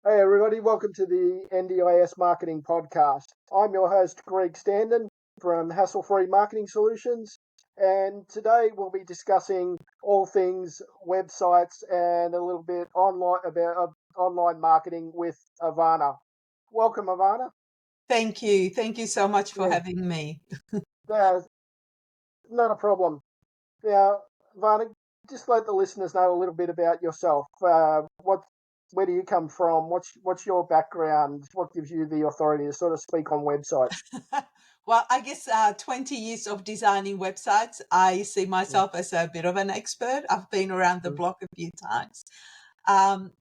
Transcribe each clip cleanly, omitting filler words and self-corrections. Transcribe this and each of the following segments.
Hey everybody, welcome to the NDIS Marketing Podcast. I'm your host, Greg Standen from Hassle Free Marketing Solutions, and today we'll be discussing all things websites and a little bit online about online marketing with Ivana. Welcome, Ivana. Thank you. Thank you so much for Yeah, having me. not a problem. Now, Ivana, just let the listeners know a little bit about yourself. Where do you come from? What's your background? What gives you the authority to sort of speak on websites? Well, I guess 20 years of designing websites, I see myself as a bit of an expert. I've been around the Mm-hmm. block a few times.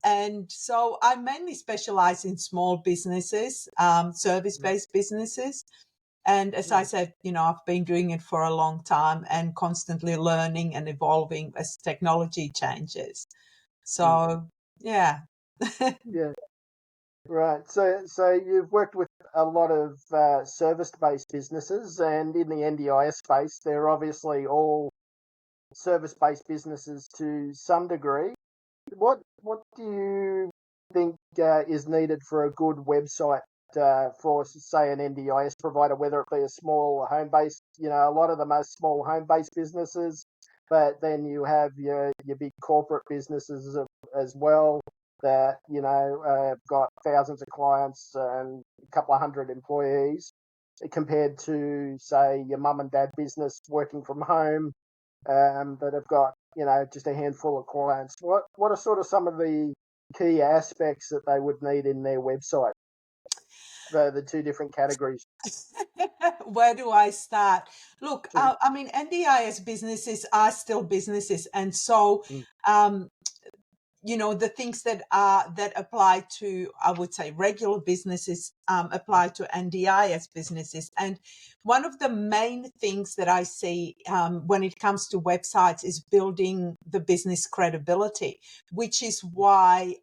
And so I mainly specialize in small businesses, service-based businesses. And as I said, I've been doing it for a long time and constantly learning and evolving as technology changes. Mm-hmm. So, yeah. Yeah, right. So you've worked with a lot of service-based businesses, and in the NDIS space, they're obviously all service-based businesses to some degree. What do you think is needed for a good website for, say, an NDIS provider, whether it be a small home-based, a lot of them are small home-based businesses, but then you have your big corporate businesses as well that, have got thousands of clients and a couple of hundred employees compared to, say, your mum and dad business working from home that have got just a handful of clients. What are sort of some of the key aspects that they would need in their website? The two different categories. Where do I start? Look, I mean, NDIS businesses are still businesses, and so Mm, um, the things that apply to, I would say, regular businesses apply to NDIS businesses. And one of the main things that I see when it comes to websites is building the business credibility, which is why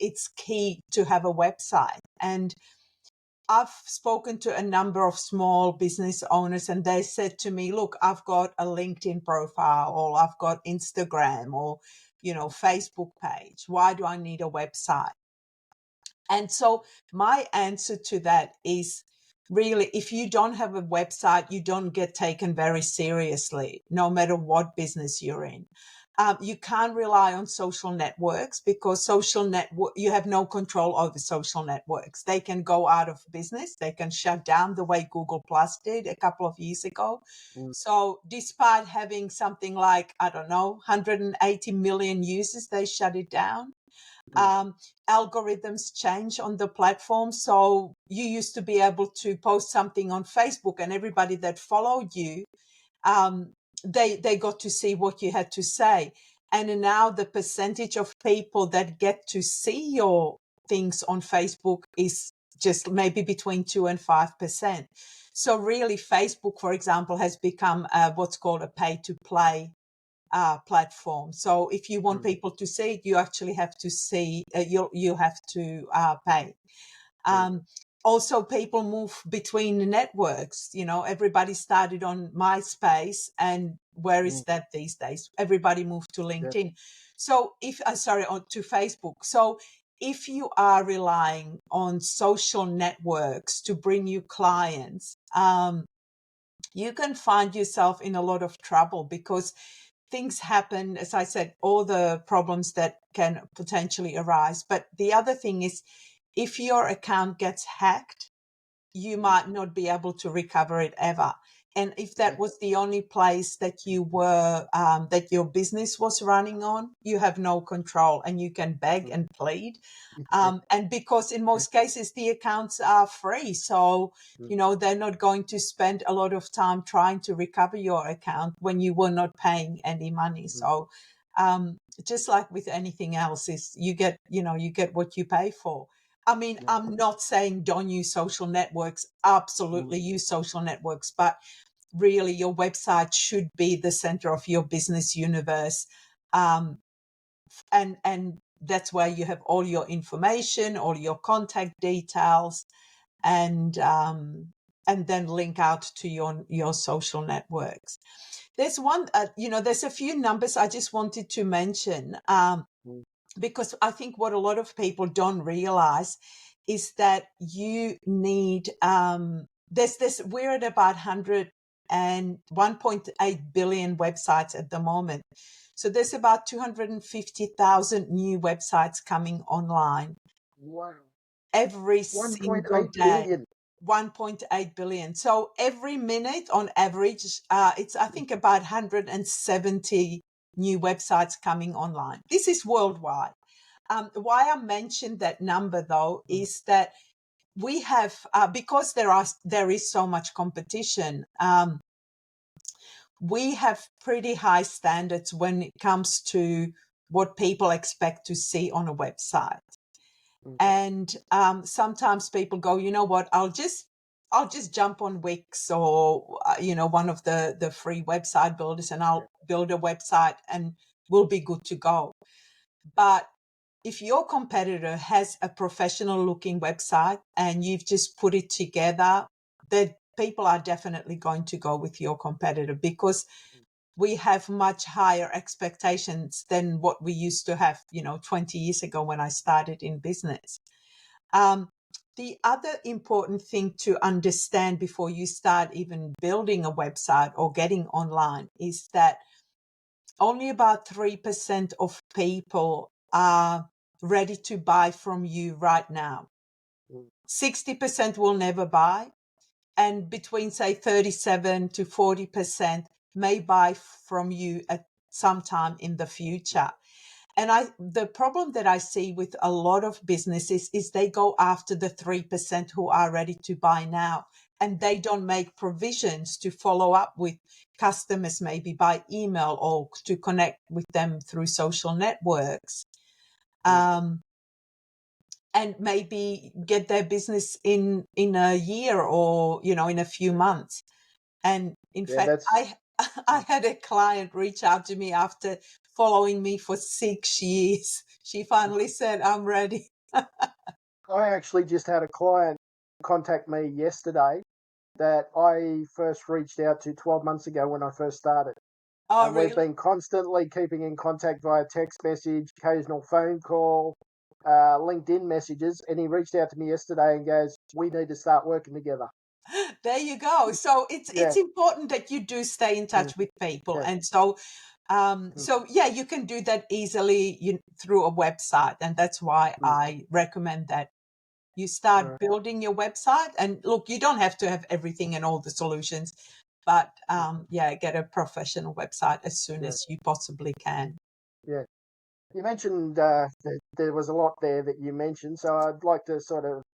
it's key to have a website. And I've spoken to a number of small business owners and they said to me, look, I've got a LinkedIn profile or I've got Instagram or, Facebook page. Why do I need a website? And so my answer to that is really, if you don't have a website, you don't get taken very seriously, no matter what business you're in. You can't rely on social networks because you have no control over social networks. They can go out of business. They can shut down the way Google Plus did a couple of years ago. mm, So despite having something like, I don't know, 180 million users, they shut it down. mm, Algorithms change on the platform. So you used to be able to post something on Facebook and everybody that followed you, um, they got to see what you had to say. And now the percentage of people that get to see your things on Facebook is just maybe between 2 and 5%. So really, Facebook, for example, has become what's called a pay to play platform. So if you want mm, people to see it, you actually have to see, you have to pay. mm, Um, Also, people move between networks. Everybody started on MySpace, and where is mm, that these days? Everybody moved to yeah, LinkedIn. So to Facebook. So if you are relying on social networks to bring you clients, you can find yourself in a lot of trouble because things happen, as I said, all the problems that can potentially arise. But the other thing is, if your account gets hacked, you mm, might not be able to recover it ever. And if yeah, that was the only place that that your business was running on, you have no control and you can beg mm, and plead. yeah, And because in yeah, most cases, the accounts are free. So, mm, they're not going to spend a lot of time trying to recover your account when you were not paying any money. mm, So, just like with anything else, is you get what you pay for. I mean, yeah, I'm not saying don't use social networks. mm, Absolutely use social networks, but really your website should be the center of your business universe. Um, and that's where you have all your information, all your contact details, and then link out to your social networks. There's there's a few numbers I just wanted to mention. mm, because I think what a lot of people don't realize is that you need, there's this, we're at about 1.8 billion websites at the moment. So there's about 250,000 new websites coming online Wow. every 1.8 single day. billion. 1.8 billion. So every minute on average, it's, I think, about 170 new websites coming online. This is worldwide. Why I mentioned that number, though, is that we have, because there is so much competition, we have pretty high standards when it comes to what people expect to see on a website. And sometimes people go, you know what, I'll just jump on Wix or one of the free website builders, and I'll build a website and we'll be good to go. But if your competitor has a professional looking website and you've just put it together, that people are definitely going to go with your competitor, because we have much higher expectations than what we used to have, 20 years ago when I started in business. The other important thing to understand before you start even building a website or getting online is that only about 3% of people are ready to buy from you right now. 60% will never buy, and between, say, 37 to 40% may buy from you at some time in the future. And the problem that I see with a lot of businesses is they go after the 3% who are ready to buy now, and they don't make provisions to follow up with customers, maybe by email or to connect with them through social networks. And maybe get their business in a year or, in a few months. And in fact, I had a client reach out to me after following me for 6 years. She finally said, I'm ready. I actually just had a client contact me yesterday that I first reached out to 12 months ago when I first started. Oh, And we've really? been constantly keeping in contact via text message, occasional phone call, LinkedIn messages. And he reached out to me yesterday and goes, "We need to start working together." There you go. So Yeah. it's important that you do stay in Mm, touch with people. yeah. And so Mm, yeah, you can do that easily through a website. And that's why mm, I recommend that you start right, building your website. And look, you don't have to have everything and all the solutions, but yeah, get a professional website as soon yeah. as you possibly can. Yeah. You mentioned that there was a lot there that you mentioned, so I'd like to sort of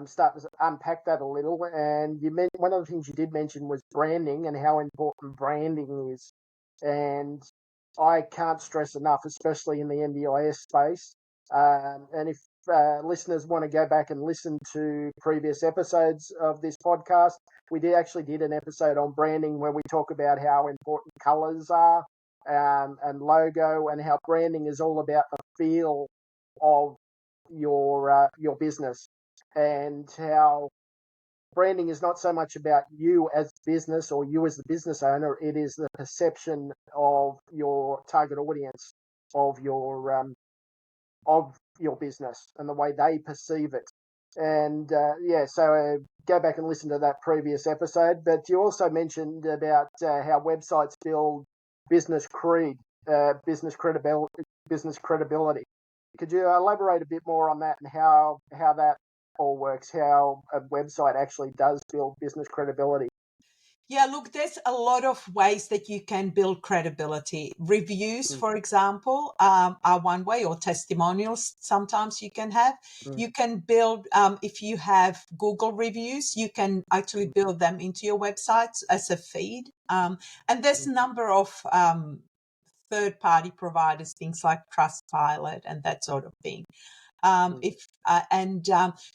start to unpack that a little. And one of the things you did mention was branding and how important branding is. And I can't stress enough, especially in the NDIS space. And if listeners want to go back and listen to previous episodes of this podcast, we actually did an episode on branding where we talk about how important colours are, and logo, and how branding is all about the feel of your business, and how branding is not so much about you as business or you as the business owner. It is the perception of your target audience of your business and the way they perceive it. And so go back and listen to that previous episode. But you also mentioned about how websites build business creed, business credibility. Could you elaborate a bit more on that and how that all works? How a website actually does build business credibility? Yeah, look, there's a lot of ways that you can build credibility. Reviews, Mm, for example, are one way, or testimonials sometimes you can have. mm, You can build, if you have Google reviews, you can actually mm, build them into your websites as a feed. And there's mm, a number of third-party providers, things like Trustpilot and that sort of thing. mm, If and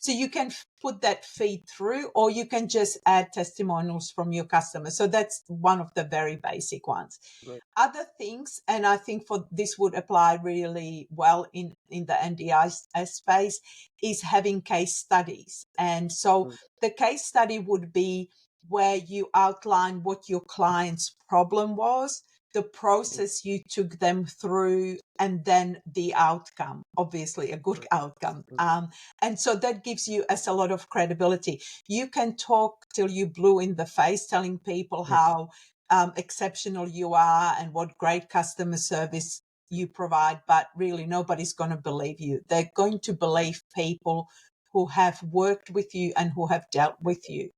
So you can put that feed through, or you can just add testimonials from your customers. So that's one of the very basic ones. right, Other things, and I think for this would apply really well in the NDIS space, is having case studies. And so mm, the case study would be where you outline what your client's problem was, the process you took them through, and then the outcome, obviously a good outcome. And so that gives you as a lot of credibility. You can talk till you blue in the face, telling people how exceptional you are and what great customer service you provide, but really nobody's going to believe you. They're going to believe people who have worked with you and who have dealt with you.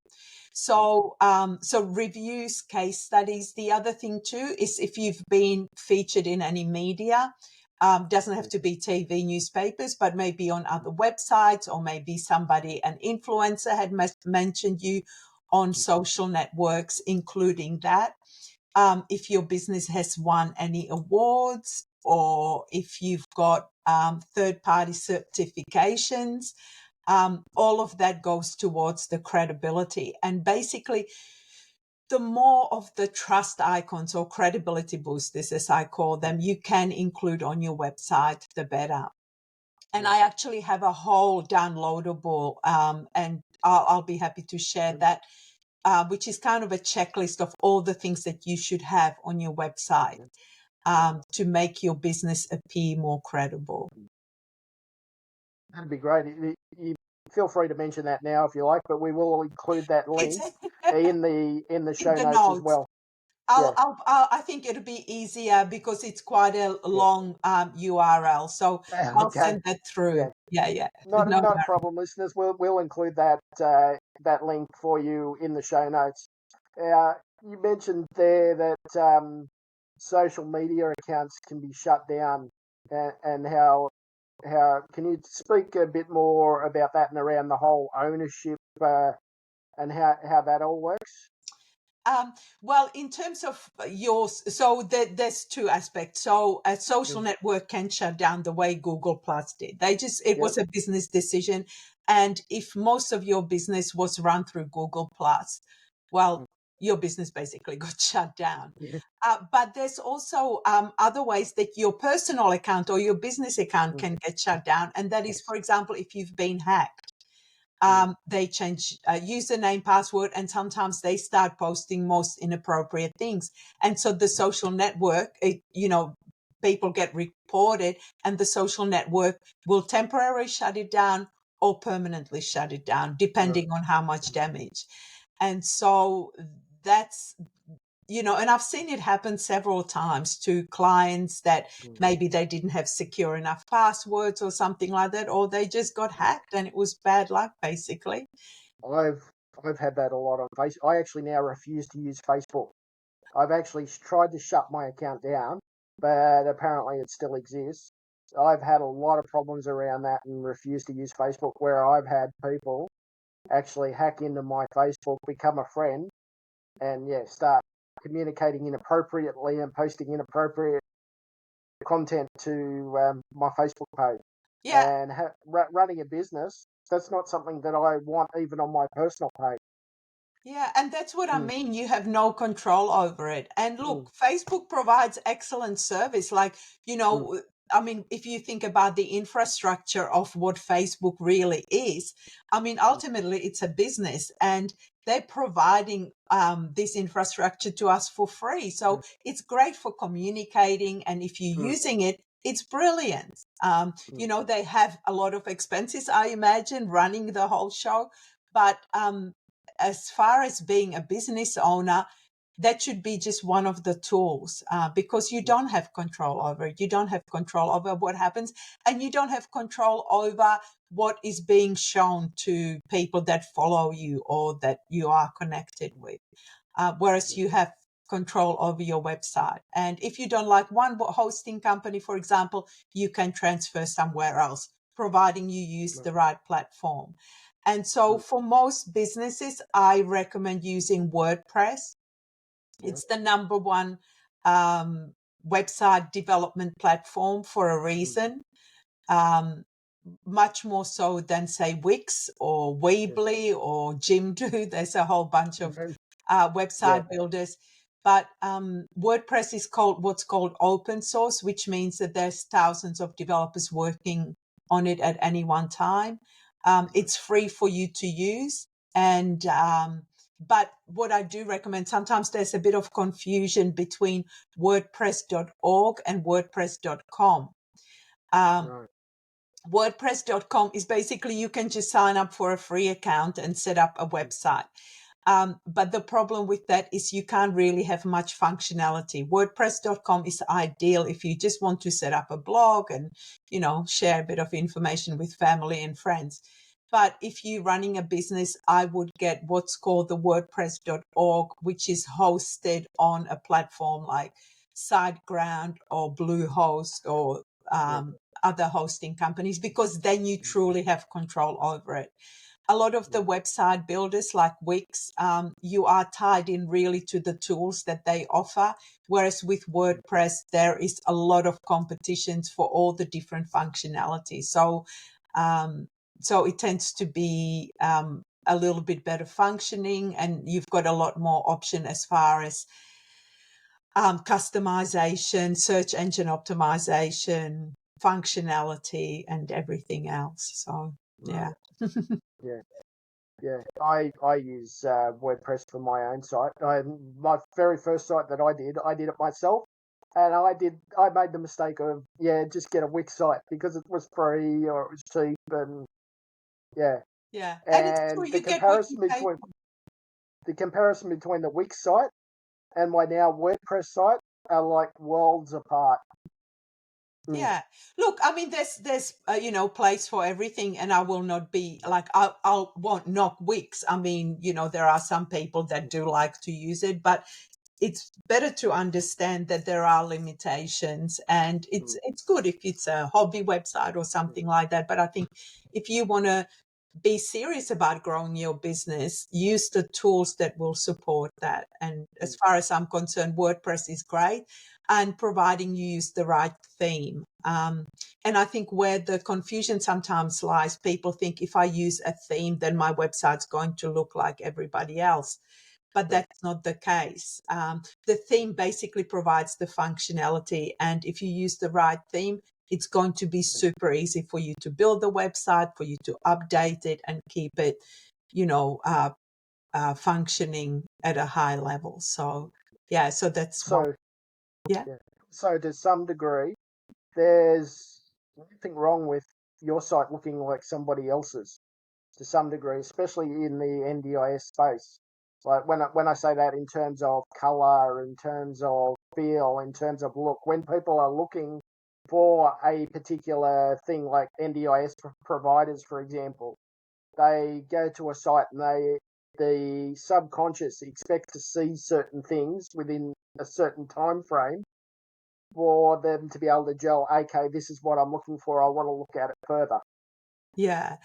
So, so reviews, case studies. The other thing too is if you've been featured in any media, doesn't have to be TV, newspapers, but maybe on other websites, or maybe somebody, an influencer had mentioned you on social networks, including that. If your business has won any awards, or if you've got third-party certifications, all of that goes towards the credibility. And basically, the more of the trust icons or credibility boosters, as I call them, you can include on your website, the better. And I actually have a whole downloadable, and I'll be happy to share that, which is kind of a checklist of all the things that you should have on your website to make your business appear more credible. That'd be great. You feel free to mention that now if you like, but we will include that link in the show the notes as well. I think it'll be easier because it's quite a long URL. So I'll send that through. Yeah. Not a problem, listeners. We'll include that link for you in the show notes. You mentioned there that social media accounts can be shut down, and how can you speak a bit more about that and around the whole ownership and how that all works? Well, in terms of yours, so there's two aspects. So a social network can shut down the way Google Plus did. It was a business decision. And if most of your business was run through Google Plus, well, your business basically got shut down. But there's also other ways that your personal account or your business account can get shut down. And that is, for example, if you've been hacked. They change username, password, and sometimes they start posting most inappropriate things. And so the social network, people get reported, and the social network will temporarily shut it down or permanently shut it down, depending on how much damage. And so that's, and I've seen it happen several times to clients that maybe they didn't have secure enough passwords or something like that, or they just got hacked and it was bad luck, basically. I've had that a lot on Facebook. I actually now refuse to use Facebook. I've actually tried to shut my account down, but apparently it still exists. I've had a lot of problems around that and refuse to use Facebook, where I've had people actually hack into my Facebook, become a friend, and start communicating inappropriately and posting inappropriate content to my Facebook page. Yeah. And running a business, that's not something that I want even on my personal page. Yeah, and that's what I mean. You have no control over it. And look, Facebook provides excellent service. Like, I mean, if you think about the infrastructure of what Facebook really is, I mean, ultimately it's a business, and they're providing this infrastructure to us for free. So it's great for communicating. And if you're using it, it's brilliant. They have a lot of expenses, I imagine, running the whole show. But as far as being a business owner, that should be just one of the tools, because you don't have control over it. You don't have control over what happens, and you don't have control over what is being shown to people that follow you or that you are connected with. Whereas you have control over your website. And if you don't like one hosting company, for example, you can transfer somewhere else, providing you use the right platform. And so for most businesses, I recommend using WordPress. It's the number one website development platform for a reason, much more so than, say, Wix or Weebly or Jimdo. There's a whole bunch of website builders. But WordPress is what's called open source, which means that there's thousands of developers working on it at any one time. It's free for you to use, and But what I do recommend, sometimes there's a bit of confusion between WordPress.org and WordPress.com. Right. WordPress.com is basically you can just sign up for a free account and set up a website. But the problem with that is you can't really have much functionality. WordPress.com is ideal if you just want to set up a blog and, share a bit of information with family and friends. But if you're running a business, I would get what's called the WordPress.org, which is hosted on a platform like SiteGround or Bluehost or Yeah. other hosting companies, because then you truly have control over it. A lot of the website builders like Wix, you are tied in really to the tools that they offer. Whereas with WordPress, there is a lot of competitions for all the different functionalities. So it tends to be a little bit better functioning, and you've got a lot more option as far as customization, search engine optimization, functionality, and everything else. So, Right. yeah. Yeah. Yeah. I use WordPress for my own site. My very first site that I did it myself. And I made the mistake of, just get a Wix site because it was free or it was cheap. And yeah. Yeah. And it's true, And you get what you pay. the comparison between the Wix site and my now WordPress site are like worlds apart. Mm, Yeah. Look, I mean, there's place for everything, and I will not be like I won't knock Wix. I mean, there are some people that do like to use it, but it's better to understand that there are limitations, and it's mm, it's good if it's a hobby website or mm, something like that. But I think if you want to be serious about growing your business, use the tools that will support that. And as mm, far as I'm concerned, WordPress is great, and providing you use the right theme. And I think where the confusion sometimes lies, people think if I use a theme, then my website's going to look like everybody else. But mm, that's not the case. The theme basically provides the functionality. And if you use the right theme, it's going to be mm, super easy for you to build the website, for you to update it and keep it, you know, uh, functioning at a high level. So, yeah, so that's one. So Yeah. yeah. So to some degree, there's nothing wrong with your site looking like somebody else's to some degree, especially in the NDIS space. Like when I say that in terms of color, in terms of feel, in terms of look, when people are looking for a particular thing like NDIS providers, for example, they go to a site and the subconscious expects to see certain things within a certain time frame for them to be able to gel, okay, this is what I'm looking for, I want to look at it further. Yeah.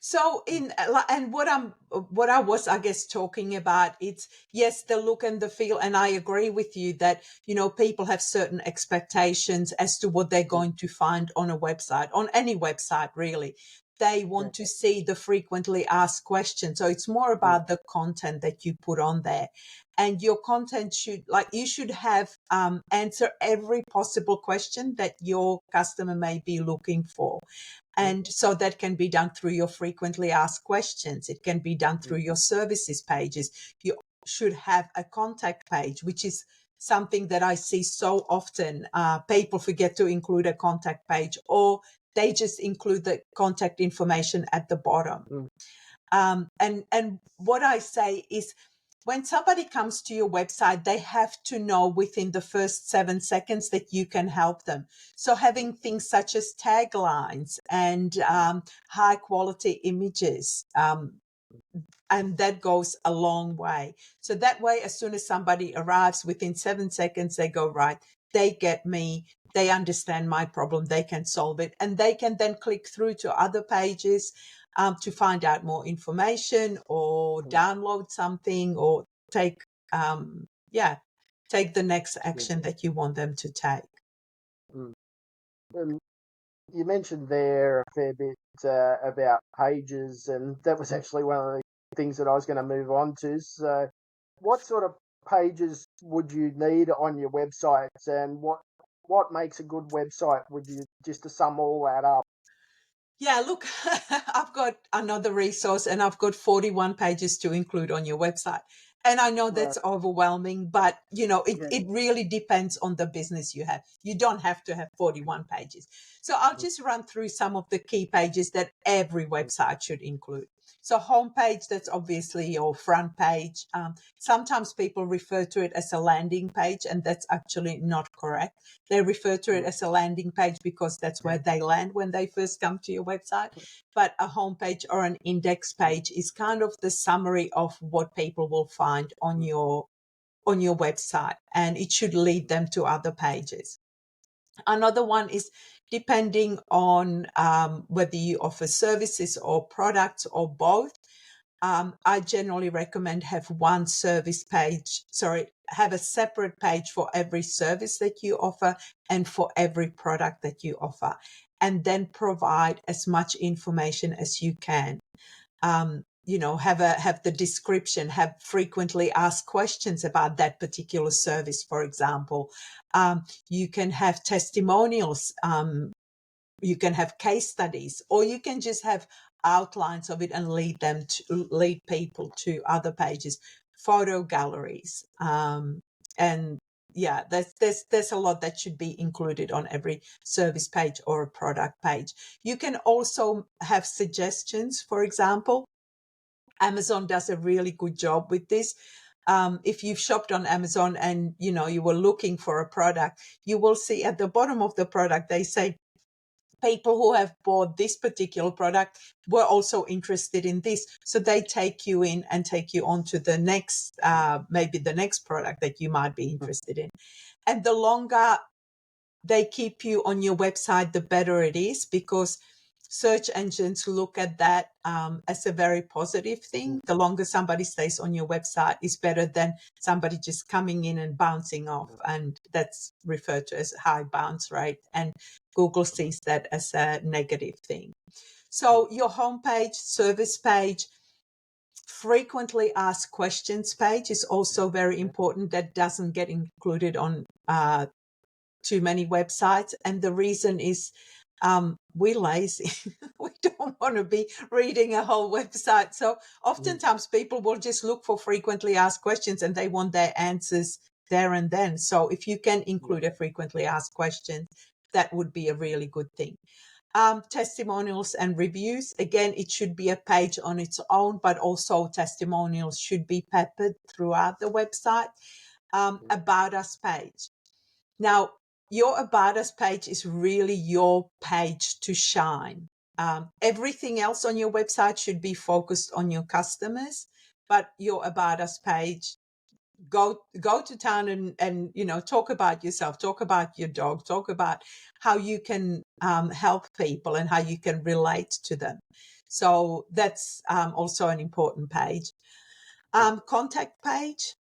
So and what I was, I guess, talking about, it's yes, the look and the feel, and I agree with you that people have certain expectations as to what they're Mm, going to find on a website, on any website really. They yeah, want to see the frequently asked questions. So it's more mm, about the content that you put on there, and your content you should have answer every possible question that your customer may be looking for. mm, And so that can be done through your frequently asked questions. It can be done through mm, your services pages. You should have a contact page, which is something that I see so often. People forget to include a contact page, or they just include the contact information at the bottom. mm, And what I say is, when somebody comes to your website, they have to know within the first 7 seconds that you can help them. So having things such as taglines and high quality images, and that goes a long way. So that way, as soon as somebody arrives, within 7 seconds, they go, right, they get me, they understand my problem, they can solve it, and they can then click through to other pages to find out more information or mm, download something or take, yeah, take the next yeah, action that you want them to take. mm. Um, you mentioned there a fair bit about pages, and that was actually one of the things that I was going to move on to. So, what sort of pages would you need on your websites, and what makes a good website? Would you just to sum all that up? Yeah, look, I've got another resource and I've got 41 pages to include on your website. And I know Right. that's overwhelming, but Yeah. it really depends on the business you have. You don't have to have 41 pages. So I'll just run through some of the key pages that every website should include. So homepage, that's obviously your front page. Sometimes people refer to it as a landing page, and that's actually not correct. They refer to it as a landing page because that's where they land when they first come to your website. But a homepage or an index page is kind of the summary of what people will find on your website, and it should lead them to other pages. Another one is depending on whether you offer services or products or both. I generally recommend have one service page, have a separate page for every service that you offer and for every product that you offer, and then provide as much information as you can. Have the description, have frequently asked questions about that particular service, for example. You can have testimonials, you can have case studies, or you can just have outlines of it and lead people to other pages, photo galleries. And yeah, there's a lot that should be included on every service page or a product page. You can also have suggestions. For example, Amazon does a really good job with this. If you've shopped on Amazon and you were looking for a product, you will see at the bottom of the product they say people who have bought this particular product were also interested in this. So they take you in and take you on to the next, maybe the next product that you might be interested in. And the longer they keep you on your website, the better it is, because search engines look at that as a very positive thing. The longer somebody stays on your website is better than somebody just coming in and bouncing off. And that's referred to as high bounce rate. And Google sees that as a negative thing. So your homepage, service page, frequently asked questions page is also very important. That doesn't get included on too many websites. And the reason is we're lazy. We don't want to be reading a whole website. So oftentimes people will just look for frequently asked questions and they want their answers there and then. So if you can include a frequently asked question, that would be a really good thing. Testimonials and reviews. Again, it should be a page on its own, but also testimonials should be peppered throughout the website. About us page. Now, your About Us page is really your page to shine. Everything else on your website should be focused on your customers, but your About Us page, go to town and talk about yourself, talk about your dog, talk about how you can help people and how you can relate to them. So that's also an important page. Contact page,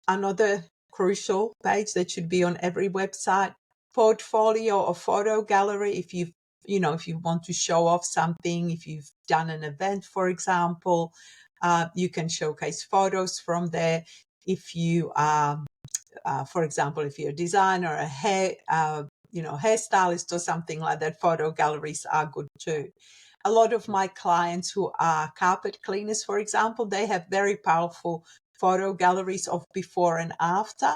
another crucial page that should be on every website. Portfolio or photo gallery, if you want to show off something, if you've done an event, for example, you can showcase photos from there. If you are, for example, if you're a designer, a hairstylist or something like that, photo galleries are good too. A lot of my clients who are carpet cleaners, for example, they have very powerful photo galleries of before and after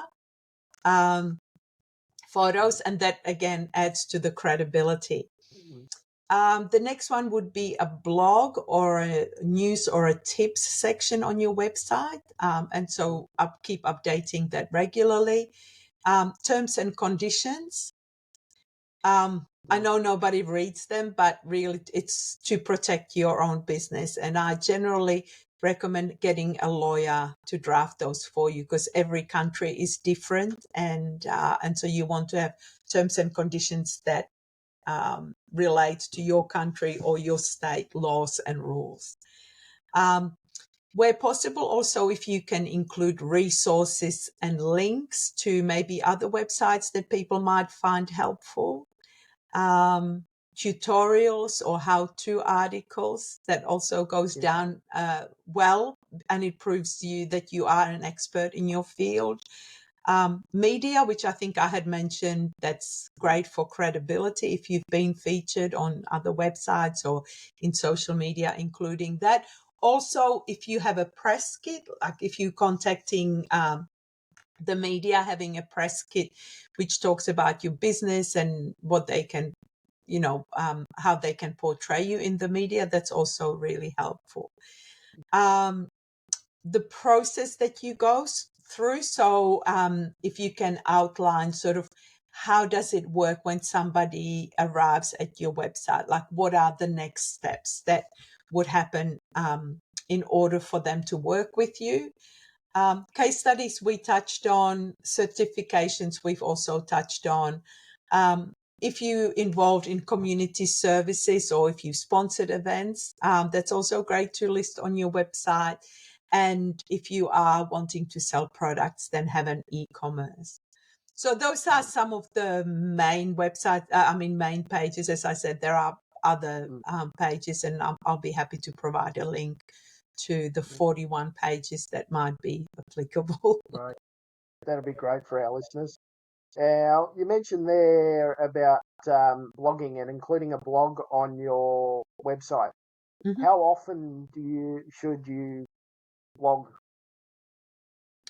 photos, and that again adds to the credibility. The next one would be a blog or a news or a tips section on your website, and so I'll keep updating that regularly. Terms and conditions. I know nobody reads them, but really it's to protect your own business. And I generally recommend getting a lawyer to draft those for you, because every country is different. And so you want to have terms and conditions that relate to your country or your state laws and rules. Where possible, also, if you can include resources and links to maybe other websites that people might find helpful. Tutorials or how-to articles, that also goes down well, and it proves to you that you are an expert in your field. Media, which I think I had mentioned, that's great for credibility. If you've been featured on other websites or in social media, including that, Also, if you have a press kit, like if you're contacting the media, having a press kit which talks about your business and what they can, how they can portray you in the media, that's also really helpful. The process that you go through. So if you can outline sort of how does it work when somebody arrives at your website, like what are the next steps that would happen in order for them to work with you. Case studies we touched on, certifications we've also touched on. If you involved in community services or if you sponsored events, that's also great to list on your website. And if you are wanting to sell products, then have an e-commerce. So those are some of the main websites, main pages. As I said, there are other pages, and I'll be happy to provide a link to the 41 pages that might be applicable. Right. That'll be great for our listeners. Now, you mentioned there about blogging and including a blog on your website. Mm-hmm. How often should you blog?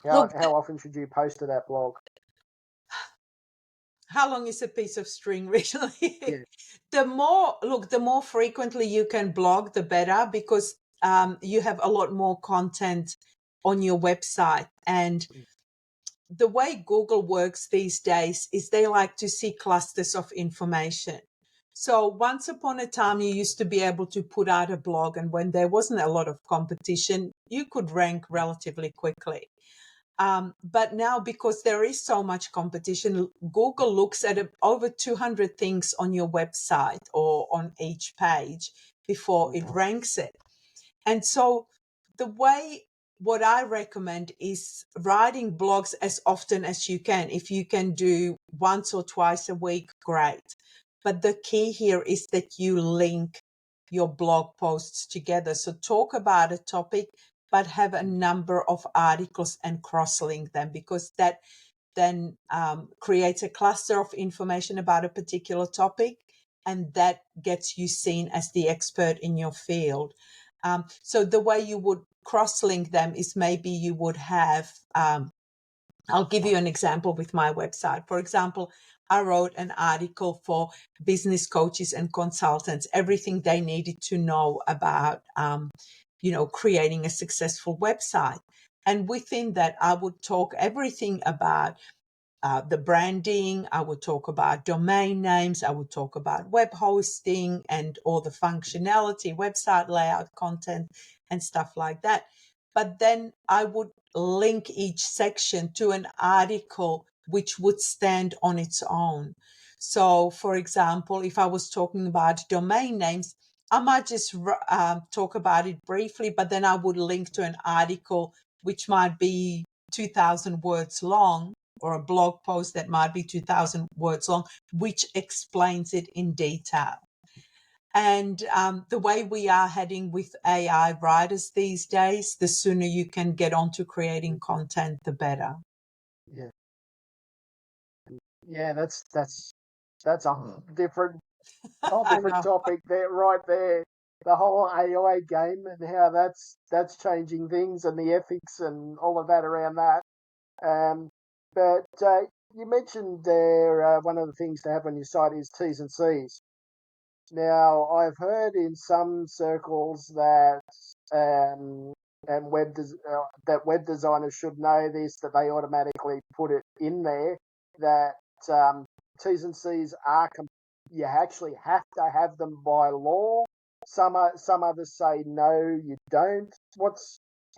Look, How often should you post to that blog? how long is a piece of string, really? Yeah. The more frequently you can blog, the better, because you have a lot more content on your website. And the way Google works these days is they like to see clusters of information. So once upon a time, you used to be able to put out a blog, and when there wasn't a lot of competition, you could rank relatively quickly. But now, because there is so much competition, Google looks at over 200 things on your website or on each page before it ranks it. And so what I recommend is writing blogs as often as you can. If you can do once or twice a week, great. But the key here is that you link your blog posts together. So talk about a topic, but have a number of articles and cross-link them, because that then creates a cluster of information about a particular topic, and that gets you seen as the expert in your field. So the way you would cross-link them is maybe you would have, I'll give you an example with my website. For example, I wrote an article for business coaches and consultants, everything they needed to know about, creating a successful website. And within that, I would talk everything about the branding. I would talk about domain names. I would talk about web hosting and all the functionality, website layout, content, and stuff like that. But then I would link each section to an article which would stand on its own. So, for example, if I was talking about domain names, I might just talk about it briefly, but then I would link to an article which might be 2,000 words long, or a blog post that might be 2,000 words long, which explains it in detail. And the way we are heading with AI writers these days, the sooner you can get on to creating content, the better. Yeah. Yeah, that's a whole different topic there, right there. The whole AI game and how that's changing things and the ethics and all of that around that. But you mentioned there one of the things to have on your site is T's and C's. Now, I've heard in some circles that that web designers should know this, that they automatically put it in there, that T's and C's you actually have to have them by law. Some others say no, you don't. Do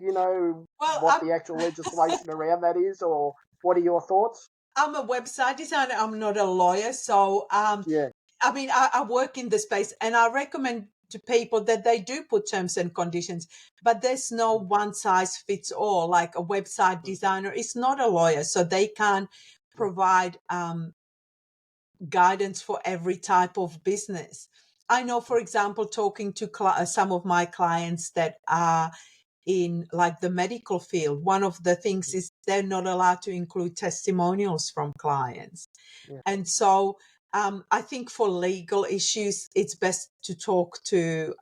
you know what the actual legislation around that is, or what are your thoughts? I'm a website designer. I'm not a lawyer, so Yeah. I work in the space, and I recommend to people that they do put terms and conditions, but there's no one size fits all. Like a website designer is not a lawyer, so they can't provide guidance for every type of business. I know, for example, talking to some of my clients that are in like the medical field, one of the things is they're not allowed to include testimonials from clients. Yeah. And so I think for legal issues, it's best to talk to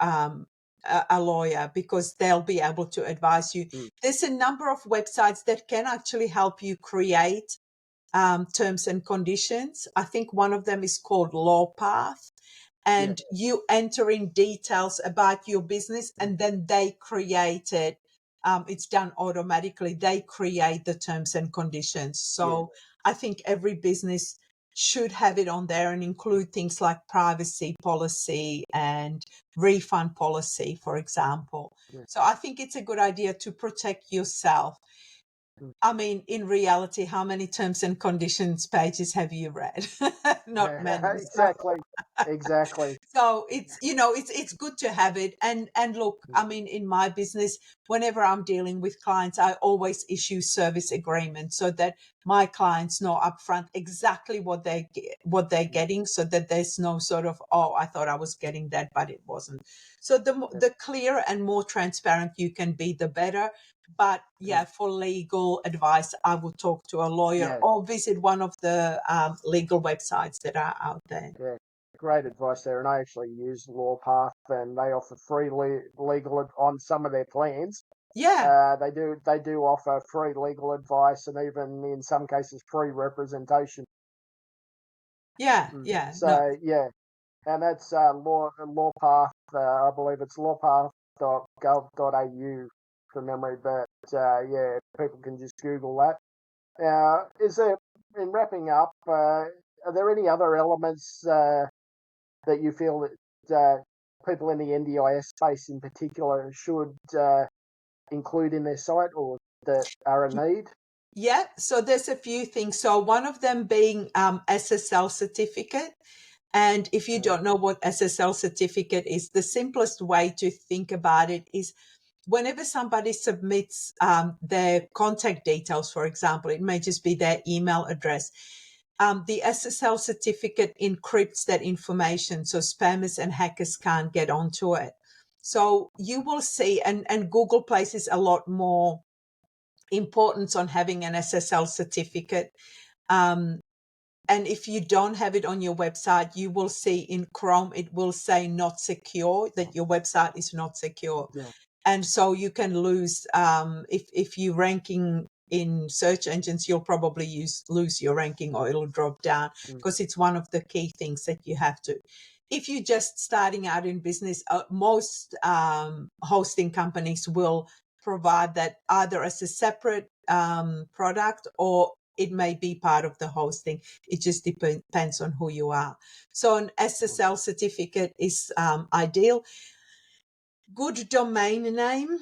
a lawyer, because they'll be able to advise you. Mm. There's a number of websites that can actually help you create terms and conditions. I think one of them is called LawPath, Yeah. and you enter in details about your business, and then they create it. It's done automatically. They create the terms and conditions. So I think every business should have it on there and include things like privacy policy and refund policy, for example. Yeah. So I think it's a good idea to protect yourself. Mm. I mean, in reality, how many terms and conditions pages have you read? Not many. So Exactly. Exactly. so it's, it's good to have it. And look, Mm. I mean, in my business, whenever I'm dealing with clients, I always issue service agreements so that my clients know upfront exactly what they're Mm. getting, so that there's no sort of, oh, I thought I was getting that but it wasn't. So Yeah. the clearer and more transparent you can be, the better. But Mm. yeah, for legal advice, I would talk to a lawyer Yeah. or visit one of the legal websites that are out there. Yeah. Great advice there. And I actually use LawPath, and they offer free legal on some of their plans. Yeah, They do offer free legal advice, and even in some cases free representation. yeah, Mm. yeah. No, So yeah, and that's LawPath. I believe it's lawpath.gov.au from memory, but yeah, people can just Google that. Is there, in wrapping up, are there any other elements that you feel that people in the NDIS space in particular should include in their site, or that are a need? yeah. So there's a few things. So one of them being SSL certificate. And if you Uh, don't know what SSL certificate is, the simplest way to think about it is whenever somebody submits their contact details, for example, it may just be their email address. The SSL certificate encrypts that information so spammers and hackers can't get onto it. So you will see, and Google places a lot more importance on having an SSL certificate. Um, and if you don't have it on your website, you will see in Chrome, it will say not secure, that your website is not secure. yeah. And so you can lose, if you're ranking in search engines, you'll probably lose your ranking, or it'll drop down, Mm. because it's one of the key things that you have to. If you're just starting out in business, most hosting companies will provide that either as a separate product, or it may be part of the hosting. It just depends on who you are. So an SSL certificate is ideal. Good domain name.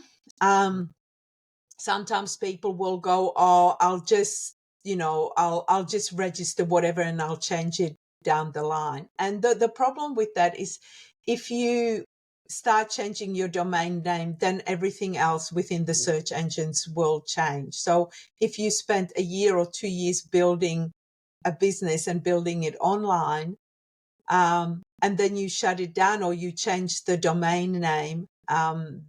Sometimes people will go, oh, I'll just, I'll just register whatever and I'll change it down the line. And the problem with that is, if you start changing your domain name, then everything else within the Mm. search engines will change. So if you spent a year or 2 years building a business and building it online, and then you shut it down or you change the domain name,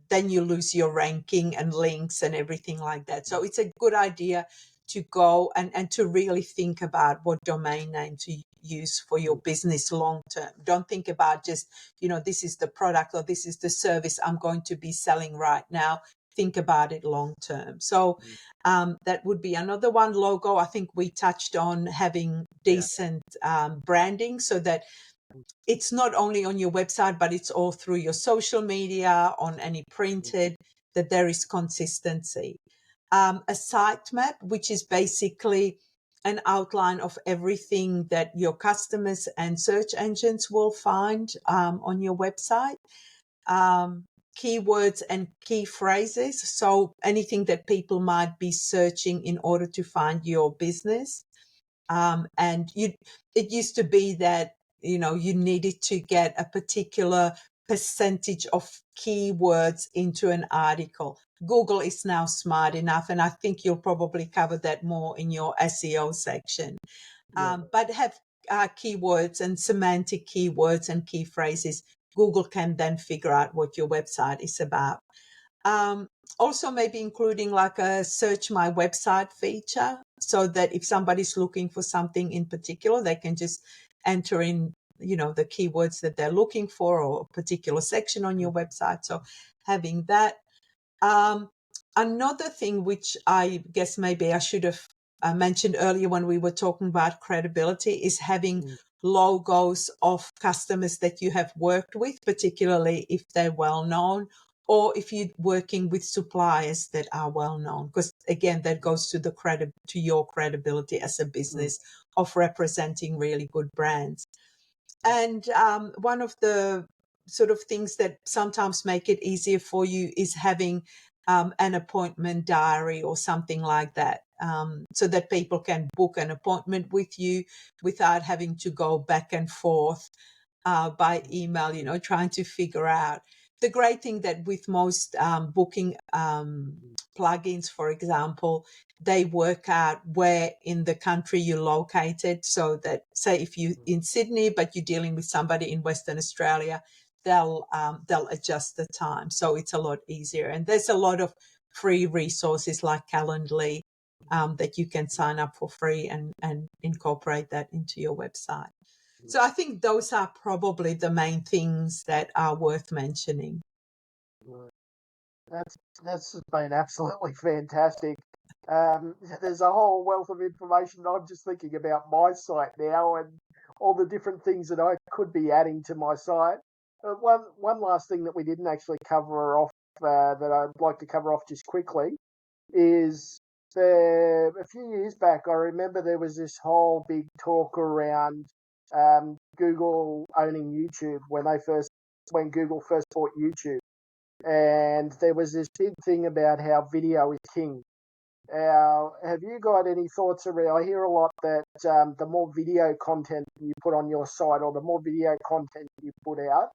then you lose your ranking and links and everything like that. So it's a good idea to go and to really think about what domain name to use for your Mm. business long term. Don't think about just, this is the product or this is the service I'm going to be selling right now. Think about it long term. So Mm. that would be another one. Logo, I think we touched on having Yeah. decent branding, so that it's not only on your website, but it's all through your social media, on any Mm. printed, that there is consistency. A sitemap, which is basically an outline of everything that your customers and search engines will find on your website. Keywords and key phrases. So anything that people might be searching in order to find your business. And it used to be that, you needed to get a particular percentage of keywords into an article. Google is now smart enough, and I think you'll probably cover that more in your SEO section. Yeah. But have keywords and semantic keywords and key phrases. Google can then figure out what your website is about. Um, Also, maybe including like a search my website feature, so that if somebody's looking for something in particular, they can just enter in the keywords that they're looking for, or a particular section on your website. So having that. Another thing which I guess maybe I should have mentioned earlier when we were talking about credibility is having logos of customers that you have worked with, particularly if they're well known, or if you're working with suppliers that are well known, because again, that goes to to your credibility as a business of representing really good brands. And one of the sort of things that sometimes make it easier for you is having an appointment diary or something like that, so that people can book an appointment with you without having to go back and forth by email, trying to figure out. The great thing that with most booking plugins, for example, they work out where in the country you're located, so that, say, if you're in Sydney but you're dealing with somebody in Western Australia, they'll adjust the time, so it's a lot easier. And there's a lot of free resources like Calendly that you can sign up for free and incorporate that into your website. So I think those are probably the main things that are worth mentioning. That's been absolutely fantastic. There's a whole wealth of information. I'm just thinking about my site now and all the different things that I could be adding to my site. One last thing that we didn't actually cover off, that I'd like to cover off just quickly, is a few years back, I remember there was this whole big talk around Google owning YouTube when Google first bought YouTube. And there was this big thing about how video is king. Have you got any thoughts around? I hear a lot that the more video content you put on your site, or the more video content you put out,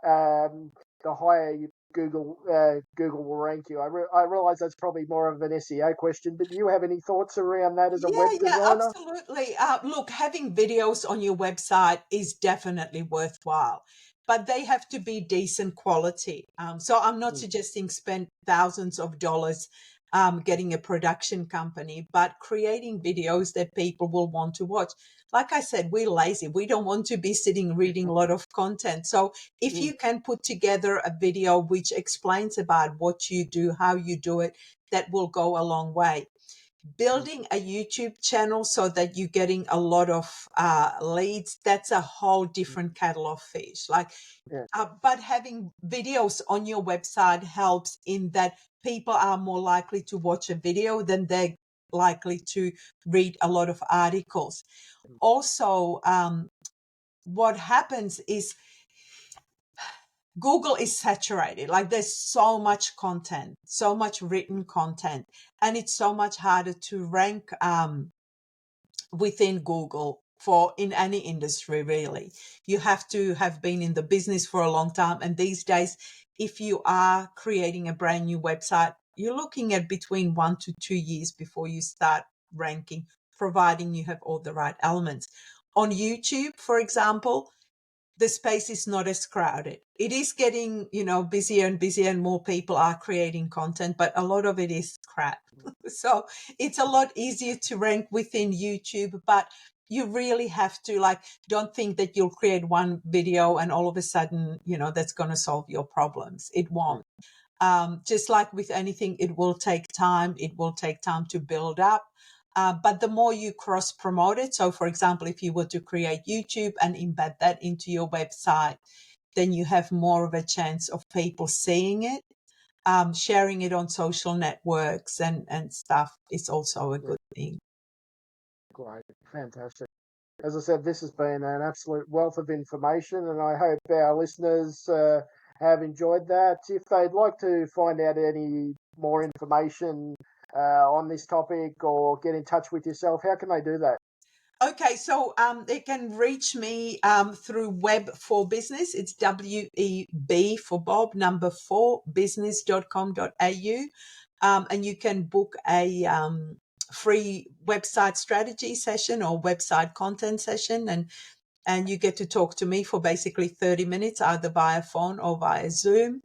the higher Google will rank you. I realize that's probably more of an SEO question, but do you have any thoughts around that as a web Yeah, designer? absolutely. Look, having videos on your website is definitely worthwhile, but they have to be decent quality. So I'm not suggesting spend thousands of dollars getting a production company, but creating videos that people will want to watch. Like I said, we're lazy. We don't want to be sitting reading a lot of content. So if you can put together a video which explains about what you do, how you do it, that will go a long way. Building a YouTube channel so that you're getting a lot of leads, that's a whole different kettle of fish. But having videos on your website helps in that people are more likely to watch a video than they're likely to read a lot of articles. Also, what happens is Google is saturated. Like, there's so much content, so much written content, and it's so much harder to rank within Google for in any industry, really. You have to have been in the business for a long time. And these days, if you are creating a brand new website, you're looking at between 1 to 2 years before you start ranking, providing you have all the right elements. On YouTube, for example, the space is not as crowded. It is getting, busier and busier, and more people are creating content, but a lot of it is crap. So it's a lot easier to rank within YouTube, but you really have to, don't think that you'll create one video and all of a sudden, that's going to solve your problems. It won't. Just like with anything, it will take time. It will take time to build up. But the more you cross promote it, so for example, if you were to create YouTube and embed that into your website, then you have more of a chance of people seeing it. Sharing it on social networks and stuff is also a good thing. Great, fantastic. As I said, this has been an absolute wealth of information, and I hope our listeners have enjoyed that. If they'd like to find out any more information on this topic or get in touch with yourself, how can they do that? Okay, so they can reach me through Web for Business. It's WEB for Bob, number 4, business.com.au. And you can book a free website strategy session or website content session, and you get to talk to me for basically 30 minutes, either via phone or via Zoom.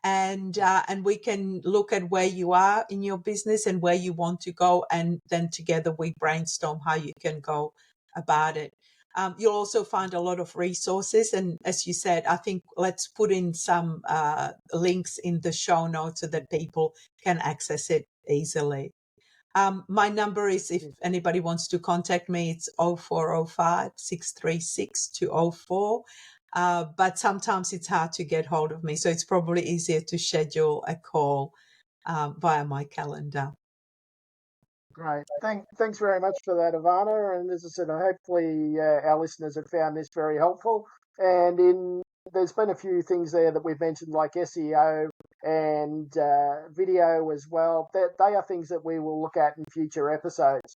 And we can look at where you are in your business and where you want to go, and then together we brainstorm how you can go about it. You'll also find a lot of resources. And as you said, I think let's put in some links in the show notes so that people can access it easily. My number is, if anybody wants to contact me, it's 0405 636 204. But sometimes it's hard to get hold of me. So it's probably easier to schedule a call via my calendar. Great. Thanks very much for that, Ivana. And as I said, hopefully our listeners have found this very helpful. And there's been a few things there that we've mentioned, like SEO and video as well. They are things that we will look at in future episodes.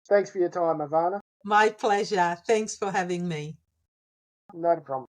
Thanks for your time, Ivana. My pleasure. Thanks for having me. Not a problem.